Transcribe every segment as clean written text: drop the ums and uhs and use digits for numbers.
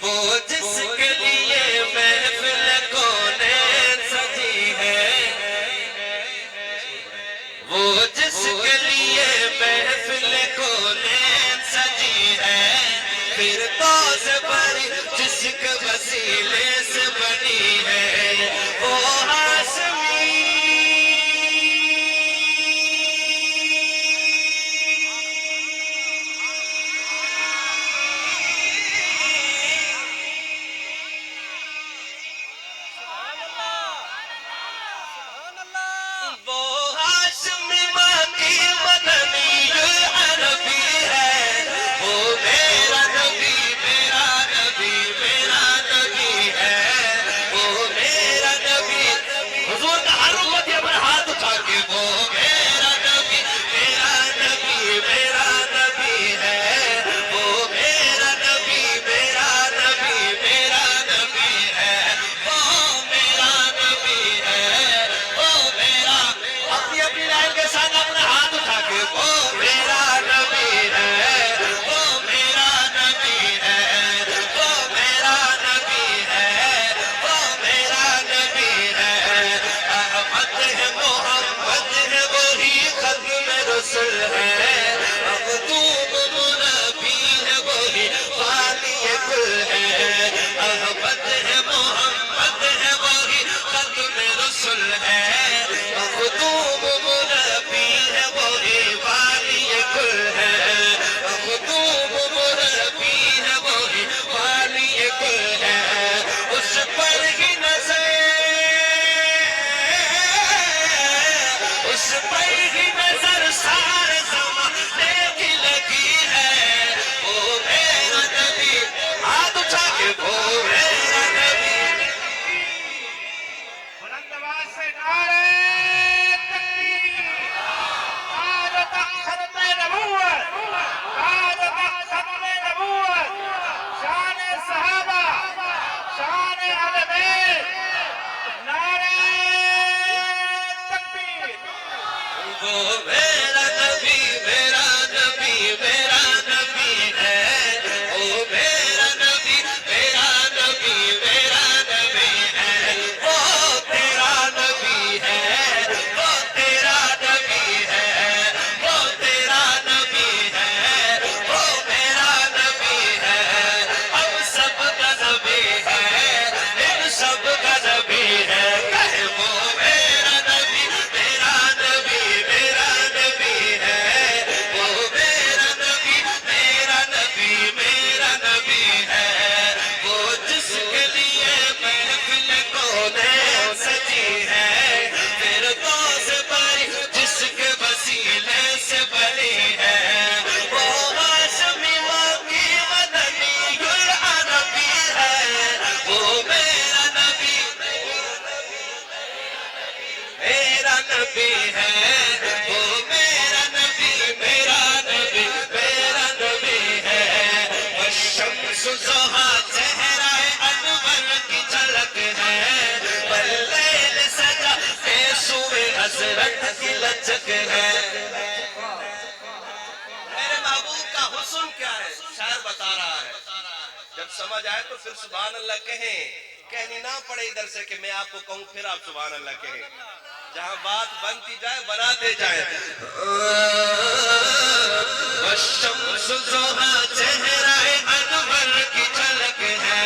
وہ جس کے لیے محفل کونین سجی ہے، وہ جس کے لیے محفل کونین سجی ہے، فردوس بری جس کے وسیلے سے بنی ہے، وہ ہاشمی لچک ہے۔ میرے محبوب کا حسن کیا ہے؟ شاعر بتا رہا ہے، جب سمجھ آئے تو پھر سبحان اللہ کہیں، کہنی نہ پڑے ادھر سے کہ میں آپ کو کہوں پھر آپ سبحان اللہ کہیں، جہاں بات بنتی جائے بناتے جائیں۔ والشمس ضحیٰ چہرہ انور کی جھلک ہے،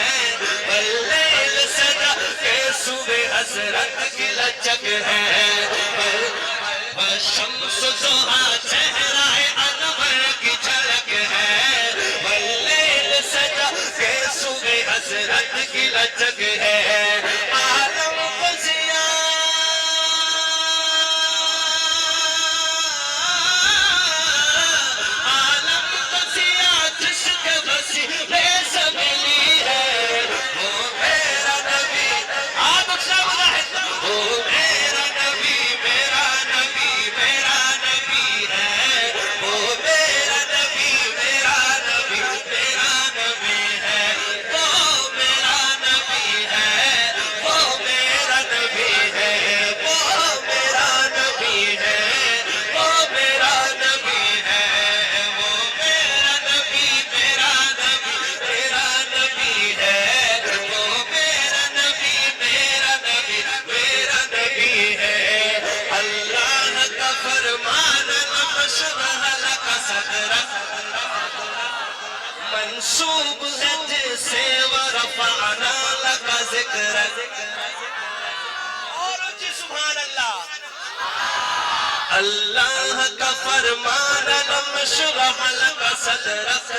واللیل سجا کے صبح حسرت کی لچک ہے۔ والشمس ضحیٰ چہرہ انور کی جھلک ہے، واللیل سجا کے صبح حسرت کی لچک ہے۔ عالم کو ضیاء جس کے وسیلے سے ملی ہے، وہ میرا نبی، آپ سب وہ میرا نبی، میرا نبی، میرا نبی ہے، وہ میرا نبی، میرا نبی، میرا نبی ہے، وہ میرا نبی اور اونچی سبحان اللہ اللہ کا فرمان لم شرح لك صدرك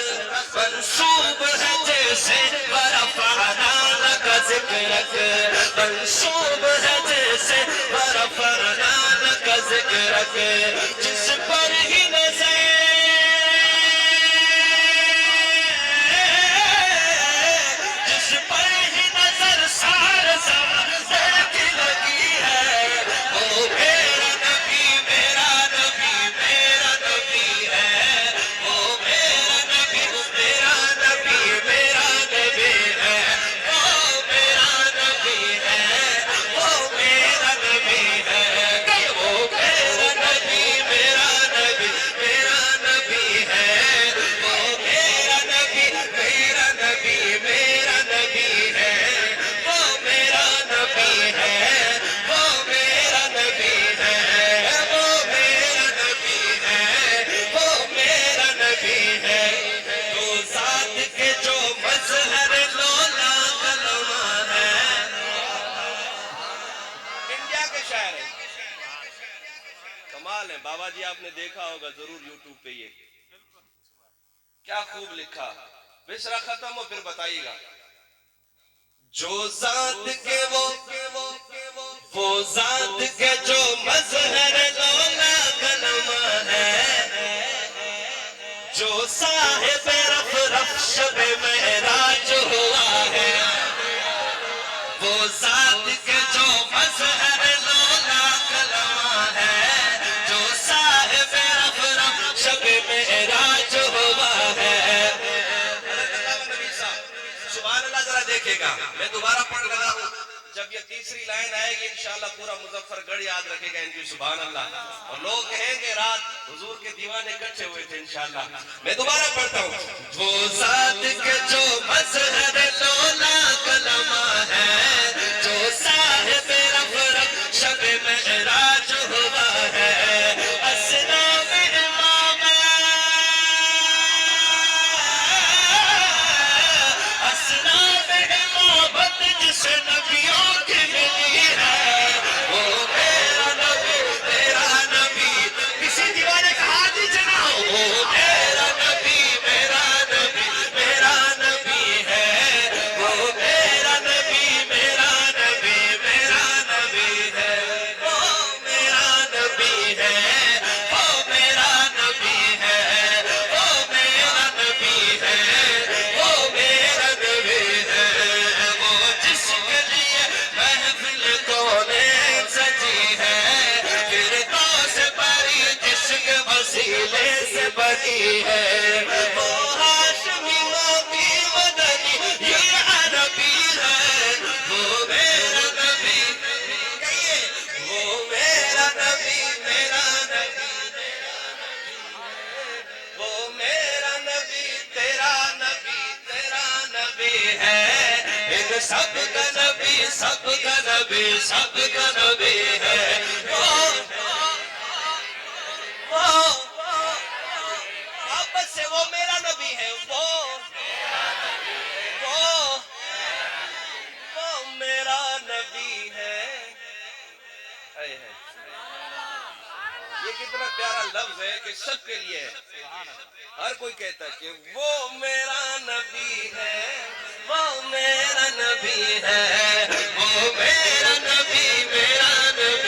منصوب ہے جیسے ورفعنا لك ذکرك منصوب ہے جیسے ورفعنا لك ذکرك جس پر ہی نظر جس پر ہی نظر سار سار دیکھ لگی ہے وہ میرا نبی میرا نبی میرا نبی ہے وہ میرا نبی میرا نبی میرا نبی ہے وہ میرا نبی ہے وہ میرا نبی ہے وہ میرا نبی میرا نبی میرا نبی ہے وہ میرا نبی میرا نبی میرا نبی ہے وہ میرا نبی ہے وہ میرا نبی ہے وہ میرا نبی ہے وہ میرا نبی ہے تو ذات کے جو مظہر لولا کلمہ ہے انڈیا کے شاعر ہیں کمال ہے بابا جی آپ نے دیکھا ہوگا ضرور یوٹیوب پہ یہ کیا خوب لکھا مصرع ختم ہو پھر بتائیے گا جو ذات کے وہ ذات کے جو مظہر لولا کلمہ ہے جو صاحب رف رف شب معراج ہوا ہے وہ ذات کے جو مظہر لولا کلمہ ہے جو صاحب رف رف شب معراج ہوا ہے سبحان اللہ ذرا دیکھے گا میں دوبارہ پڑھ رہا ہوں جب یہ تیسری لائن آئے گی انشاءاللہ پورا مظفر گڑھ یاد رکھے گا ان کی سبحان اللہ اور لوگ کہیں گے رات حضور کے دیوانے کٹھے ہوئے تھے انشاءاللہ میں دوبارہ پڑھتا ہوں وہ ذات کے جو مظہر لولا کلمہ ہے جو صاحب رف رف شب معراج ہوا ہے اسلام امام اسلام امامت جس نبیوں کی ملی ہے وہ میرا نبی میرا نبی کسی دیوانے کا ہاتھ نیچے نہ ہو وہ میرا نبی میرا نبی میرا نبی ہے وہ میرا نبی میرا نبی میرا نبی ہے وہ میرا نبی ہے وہ میرا نبی ہے وہ میرا نبی ہے وہ میرا نبی ہے وہ جس کے لیے محفل کونین سجی ہے فردوس بری جس کے وسیلے سے بنی ہے وہ ہاشمی نبی مدنی یہ عربی ہے وہ میرا نبی کہیے وہ میرا نبی میرا نبی وہ میرا نبی تیرا نبی ہے ان سب کا نبی سب کا نبی سب کا نبی ہے محبت سے وہ میرا نبی ہے وہ میرا نبی ہے یہ کتنا پیارا لفظ ہے کہ سب کے لیے ہے ہر کوئی کہتا ہے کہ وہ میرا نبی ہے وہ میرا نبی ہے وہ میرا نبی میرا نبی